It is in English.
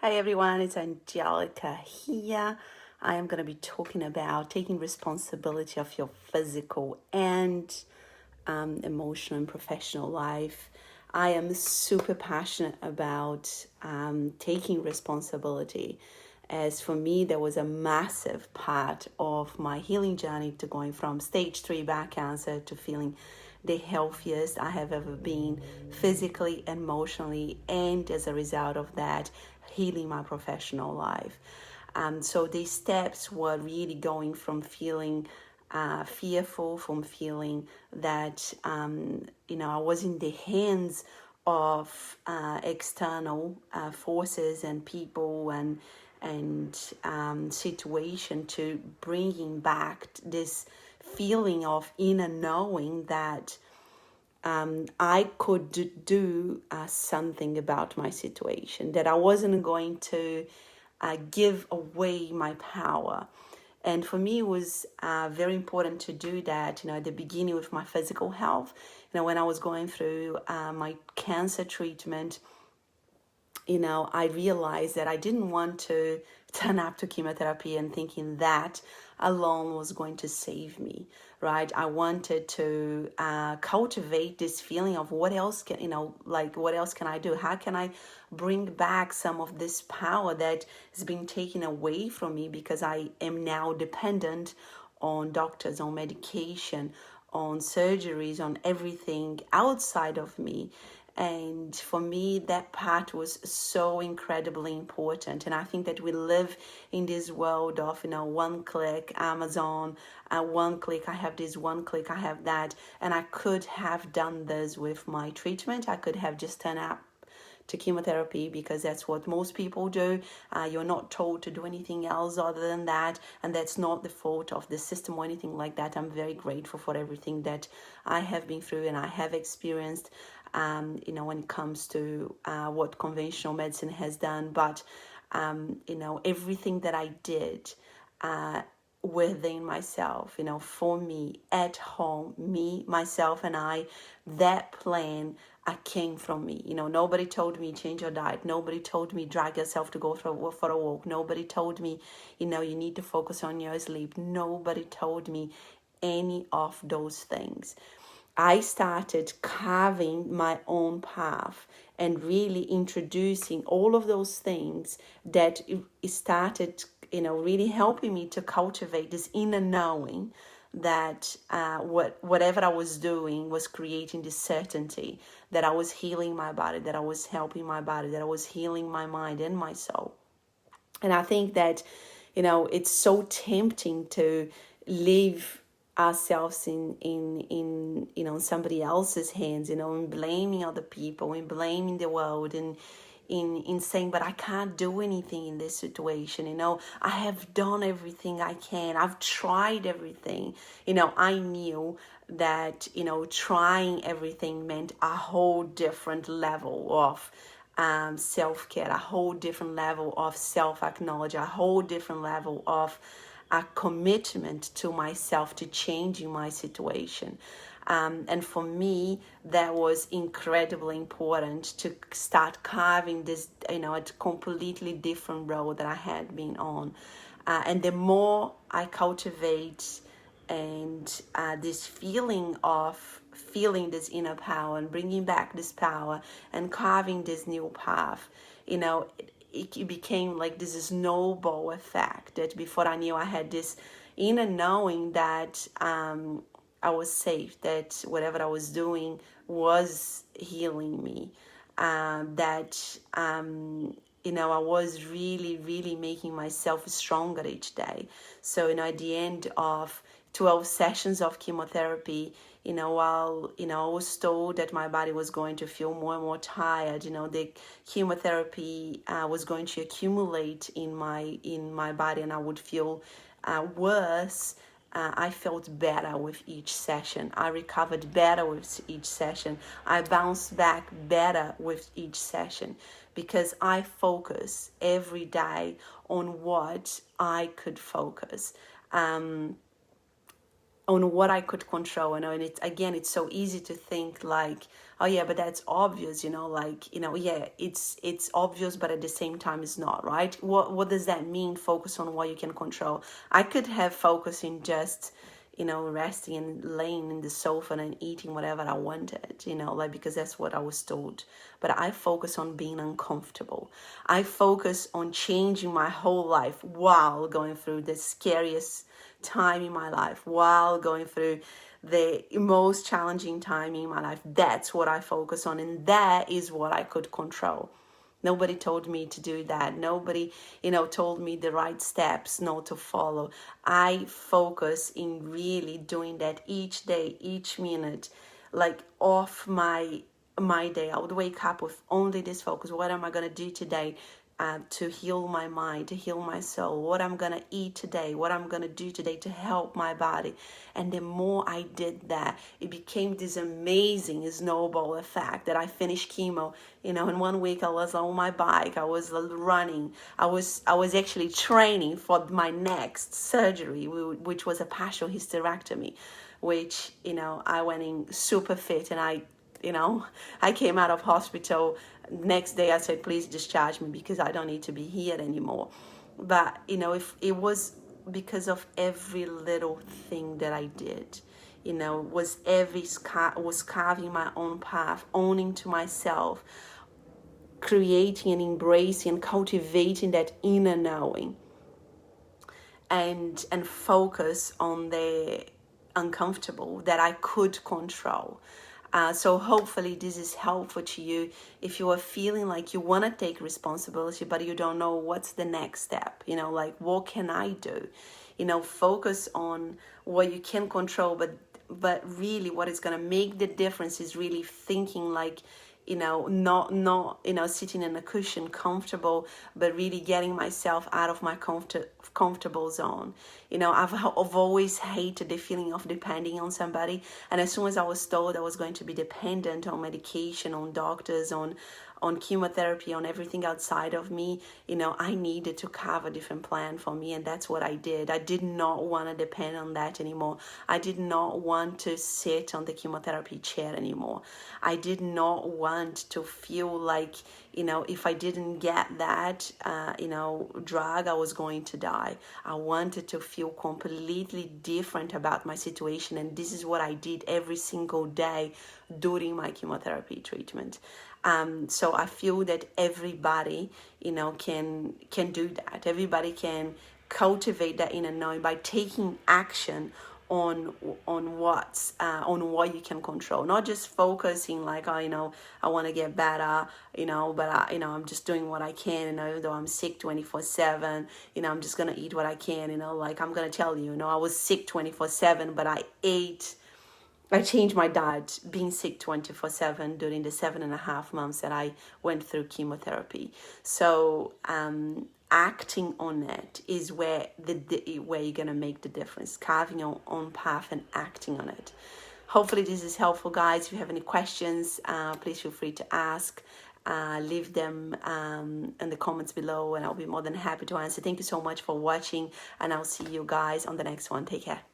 Hi everyone, it's Angelica here. I am going to be talking about taking responsibility of your physical and emotional and professional life. I am super passionate about taking responsibility, as for me, there was a massive part of my healing journey to going from stage 3 back cancer to feeling the healthiest I have ever been, physically, emotionally, and as a result of that, healing my professional life. So these steps were really going from feeling fearful, from feeling that I was in the hands of external forces and people and situation, to bringing back this feeling of inner knowing that I could do something about my situation, that I wasn't going to give away my power. And for me, it was very important to do that, at the beginning with my physical health. When I was going through my cancer treatment, I realized that I didn't want to turn up to chemotherapy and thinking that alone was going to save me, right? I wanted to cultivate this feeling of what else can I do? How can I bring back some of this power that has been taken away from me because I am now dependent on doctors, on medication, on surgeries, on everything outside of me. And for me, that part was so incredibly important. And I think that we live in this world of, one click, Amazon, one click, I have this, one click, I have that. And I could have done this with my treatment. I could have just turned up to chemotherapy because that's what most people do. You're not told to do anything else other than that, and that's not the fault of the system or anything like that. I'm very grateful for everything that I have been through and I have experienced, when it comes to what conventional medicine has done. But everything that I did within myself, for me, at home, me, myself, and I, that plan came from me. Nobody told me change your diet. Nobody told me drag yourself to go for a walk. Nobody told me, you need to focus on your sleep. Nobody told me any of those things. I started carving my own path and really introducing all of those things that it started, really helping me to cultivate this inner knowing that whatever I was doing was creating this certainty that I was healing my body, that I was helping my body, that I was healing my mind and my soul. And I think that, it's so tempting to live ourselves in somebody else's hands, in blaming other people, in blaming the world, and in saying, but I can't do anything in this situation. I have done everything I can. I've tried everything. I knew that, trying everything meant a whole different level of self-care, a whole different level of self-acknowledge, a whole different level of a commitment to myself, to changing my situation. And for me, that was incredibly important to start carving this, a completely different road that I had been on. And the more I cultivate and this feeling of feeling this inner power and bringing back this power and carving this new path, it became like this snowball effect that before I knew I had this inner knowing that I was safe, that whatever I was doing was healing me, that I was really, really making myself stronger each day. So, at the end of 12 sessions of chemotherapy, while, I was told that my body was going to feel more and more tired, the chemotherapy was going to accumulate in my body and I would feel worse. I felt better with each session. I recovered better with each session. I bounced back better with each session because I focus every day on what I could focus. on what I could control, and it's, again, it's so easy to think like, oh yeah, but that's obvious, like, yeah, it's obvious, but at the same time it's not, right? What does that mean? Focus on what you can control. I could have focused in just, resting and laying in the sofa and eating whatever I wanted, like, because that's what I was told. But I focus on being uncomfortable. I focus on changing my whole life while going through the scariest time in my life, while going through the most challenging time in my life. That's what I focus on, and that is what I could control. Nobody told me to do that. Nobody, told me the right steps not to follow. I focus in really doing that each day, each minute, like off my day. I would wake up with only this focus. What am I going to do today to heal my mind, to heal my soul? What I'm going to eat today, what I'm going to do today to help my body. And the more I did that, it became this amazing snowball effect that I finished chemo. In 1 week I was on my bike, I was running, I was actually training for my next surgery, which was a partial hysterectomy, which, I went in super fit, and I came out of hospital. Next day I said, please discharge me because I don't need to be here anymore. But, if it was because of every little thing that I did, was carving my own path, owning to myself, creating and embracing and cultivating that inner knowing, and focus on the uncomfortable that I could control. So hopefully this is helpful to you if you are feeling like you want to take responsibility, but you don't know what's the next step, like, what can I do? Focus on what you can control, but really what is going to make the difference is really thinking like, not sitting in a cushion comfortable, but really getting myself out of my comfortable zone. I've always hated the feeling of depending on somebody, and as soon as I was told I was going to be dependent on medication, on doctors, on chemotherapy, on everything outside of me, I needed to carve a different plan for me, and that's what I did. I did not want to depend on that anymore. I did not want to sit on the chemotherapy chair anymore. I did not want to feel like, if I didn't get that, drug, I was going to die. I wanted to feel completely different about my situation, and this is what I did every single day during my chemotherapy treatment. So I feel that everybody, can do that. Everybody can cultivate that inner knowing by taking action on what you can control, not just focusing like, oh, I want to get better, but I'm just doing what I can, even though I'm sick 24/7, I'm just gonna eat what I can, like, I'm gonna tell you, I was sick 24/7, but I changed my diet, being sick 24/7 during the 7.5 months that I went through chemotherapy. So acting on it is where you're gonna make the difference. Carving your own path and acting on it. Hopefully this is helpful, guys. If you have any questions, please feel free to ask. Leave them in the comments below, and I'll be more than happy to answer. Thank you so much for watching, and I'll see you guys on the next one. Take care.